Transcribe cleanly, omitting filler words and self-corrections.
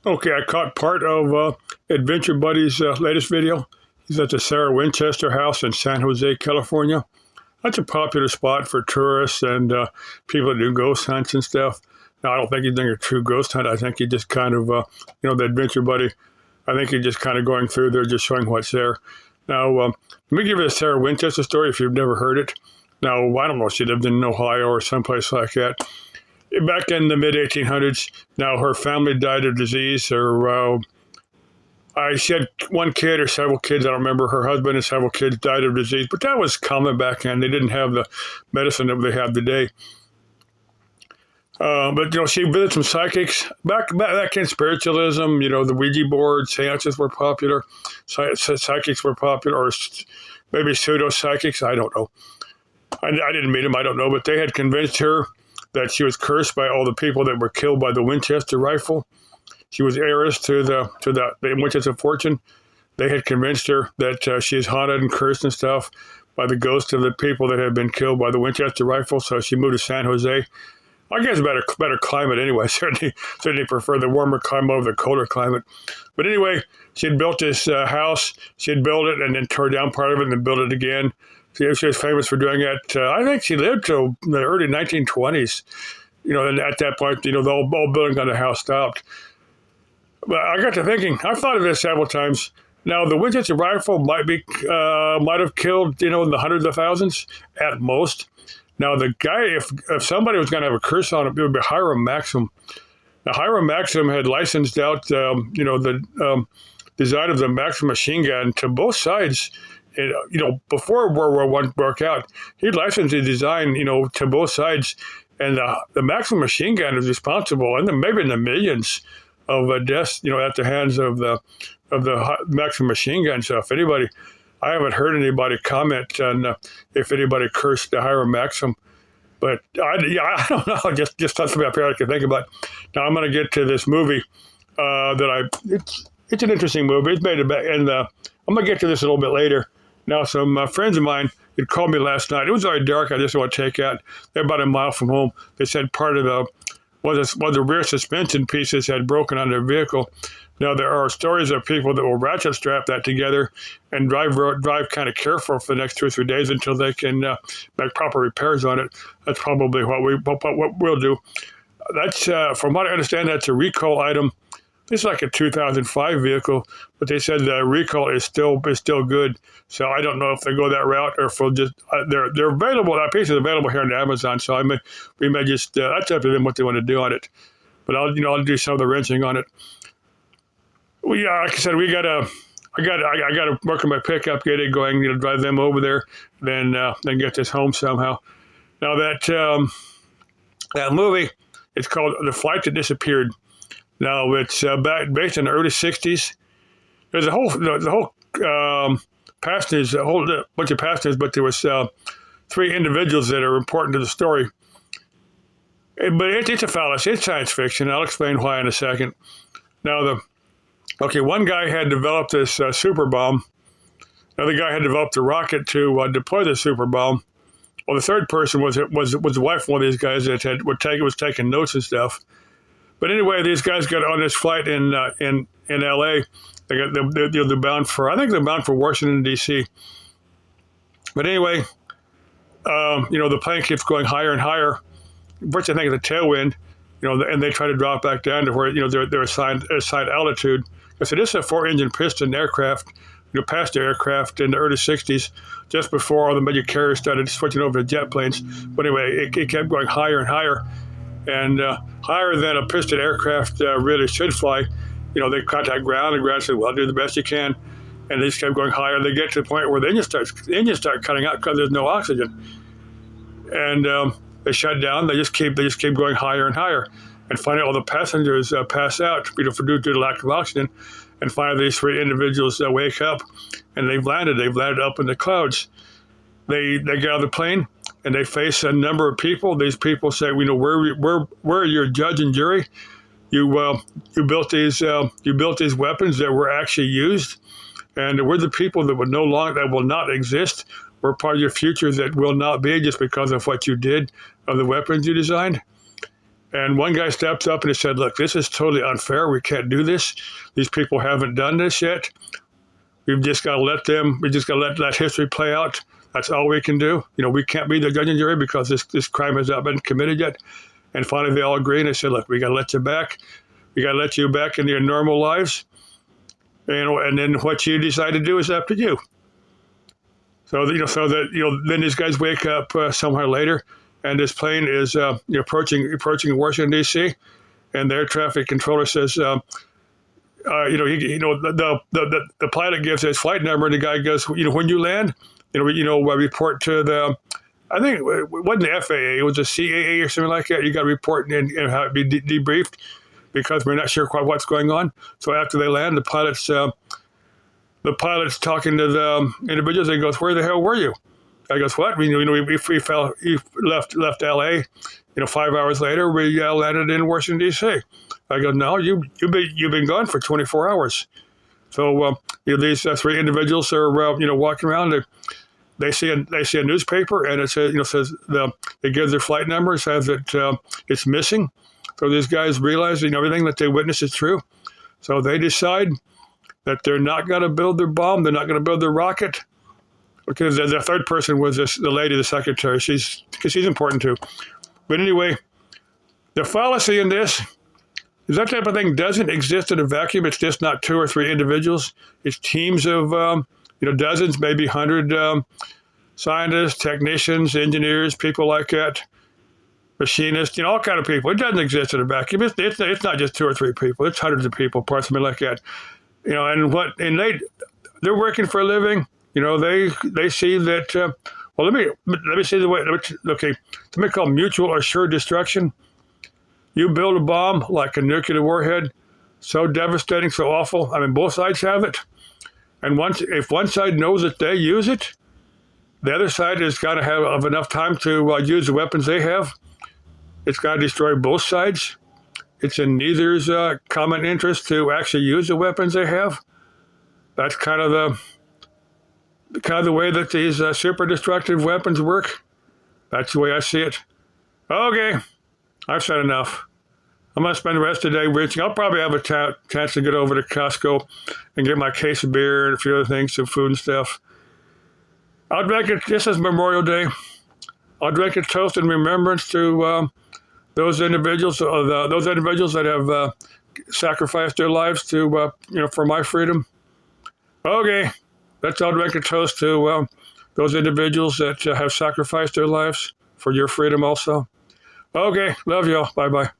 Okay, I caught part of Adventure Buddy's latest video. He's at the Sarah Winchester House in San Jose, California. That's a popular spot for tourists and people that do ghost hunts and stuff. Now, I don't think he's doing a true ghost hunt. I think he just kind of, the Adventure Buddy, I think he's just kind of going through there, just showing what's there. Now, let me give you a Sarah Winchester story if you've never heard it. Now, I don't know if she lived in Ohio or someplace like that. Back in the mid 1800s, now her family died of disease. She had one kid or several kids. I don't remember. Her husband and several kids died of disease, but that was common back then. They didn't have the medicine that they have today. But she visited some psychics back in spiritualism. The Ouija board, seances were popular, psychics were popular, or maybe pseudo psychics. I don't know. I didn't meet them. I don't know, but they had convinced her that she was cursed by all the people that were killed by the Winchester rifle. She was heiress to the Winchester fortune. They had convinced her that she is haunted and cursed and stuff by the ghosts of the people that had been killed by the Winchester rifle. So she moved to San Jose. I guess better climate anyway. Certainly prefer the warmer climate over the colder climate. But anyway, she had built this house. She had built it and then tore down part of it and then built it again. She was famous for doing it. I think she lived till the early 1920s. And at that point, the whole building on the house stopped. But I got to thinking. I've thought of this several times. Now, the Winchester rifle might have killed, in the hundreds of thousands at most. Now, the guy, if somebody was going to have a curse on it, it would be Hiram Maxim. Now, Hiram Maxim had licensed out, the design of the Maxim machine gun to both sides. Before World War I broke out, he licensed the design, to both sides. And the Maxim machine gun is responsible, and then maybe in the millions of deaths, at the hands of the Maxim machine gun. So I haven't heard anybody comment on if anybody cursed the Hiram Maxim, but I don't know. Just something up here I can think about. Now I'm going to get to this movie it's an interesting movie. It's made and I'm going to get to this a little bit later. Now, some friends of mine had called me last night. It was already dark. I just want to take out. They're about a mile from home. They said part of one of the rear suspension pieces had broken on their vehicle. Now, there are stories of people that will ratchet strap that together and drive kind of careful for the next 2 or 3 days until they can make proper repairs on it. That's probably what we'll do. That's from what I understand, that's a recall item. It's like a 2005 vehicle, but they said the recall is still good. So I don't know if they go that route or if we'll just they're available. That piece is available here on Amazon. So we may just that's up to them what they want to do on it. But I'll do some of the wrenching on it. Like I said, I gotta work on my pickup, get it going, drive them over there, then get this home somehow. Now that movie, it's called The Flight That Disappeared. Now it's based in the early '60s. There's a whole passages, a whole bunch of passages, but there was 3 individuals that are important to the story. But it's a fallacy. It's science fiction. I'll explain why in a second. Now one guy had developed this super bomb. Another guy had developed a rocket to deploy the super bomb. Well, the third person was the wife of one of these guys that was taking notes and stuff. But anyway, these guys got on this flight in L.A. They're bound for Washington D.C. But anyway, the plane keeps going higher and higher. Which I think is a tailwind. And they try to drop back down to where they're assigned altitude. So this is a 4-engine piston aircraft. Passenger aircraft in the early '60s, just before all the major carriers started switching over to jet planes. But anyway, it kept going higher and higher. And higher than a piston aircraft really should fly. They contact ground, and ground said, well, do the best you can. And they just kept going higher. They get to the point where the engines start cutting out because there's no oxygen. And they shut down. They just keep going higher and higher. And finally, all the passengers pass out due to lack of oxygen. And finally, these 3 individuals wake up, and they've landed. They've landed up in the clouds. They get out of the plane, and they face a number of people. These people say, we're your judge and jury. You built these weapons that were actually used, and we're the people that will not exist. We're part of your future that will not be just because of what you did, of the weapons you designed. And one guy stepped up and he said, look, this is totally unfair. We can't do this. These people haven't done this yet. We've just got to let them, we just got to let history play out. That's all we can do. We can't be the judge and jury because this crime has not been committed yet. And finally, they all agreed. And they said, look, we got to let you back. We got to let you back into your normal lives. And then what you decide to do is up to you. So then these guys wake up somewhere later, and this plane is approaching Washington D.C., and their traffic controller says, the pilot gives his flight number, and the guy goes, when you land, report to the, I think it wasn't the FAA, it was the CAA or something like that. You got to report and have it be debriefed because we're not sure quite what's going on. So after they land, the pilot's talking to the individuals. He goes, "Where the hell were you?" I goes, "What? We left LA. 5 hours later, we landed in Washington D.C." I go, "No, you've been gone for 24 hours." So these three individuals are walking around. They see a newspaper, and it says they give their flight number, says that it's missing. So these guys realize everything that they witnessed is true. So they decide that they're not going to build their bomb, they're not going to build their rocket. Because the third person was the lady, the secretary. She's important too. But anyway, the fallacy in this is that type of thing doesn't exist in a vacuum. It's just not two or three individuals. It's teams of dozens, maybe 100 scientists, technicians, engineers, people like that, machinists, all kind of people. It doesn't exist in a vacuum. It's not just two or three people. It's hundreds of people, something like that. And they're working for a living. They see that. Let me see the way. Okay, something called mutual assured destruction. You build a bomb like a nuclear warhead, so devastating, so awful. I mean, both sides have it. And if one side knows that they use it, the other side has got to have enough time to use the weapons they have. It's got to destroy both sides. It's in neither's common interest to actually use the weapons they have. That's kind of the way that these super destructive weapons work. That's the way I see it. Okay, I've said enough. I'm going to spend the rest of the day reaching. I'll probably have a chance to get over to Costco and get my case of beer and a few other things, some food and stuff. I'll drink it. This is Memorial Day. I'll drink a toast in remembrance to those individuals that have sacrificed their lives to for my freedom. Okay, let's all drink a toast to those individuals that have sacrificed their lives for your freedom also. Okay, love y'all. Bye-bye.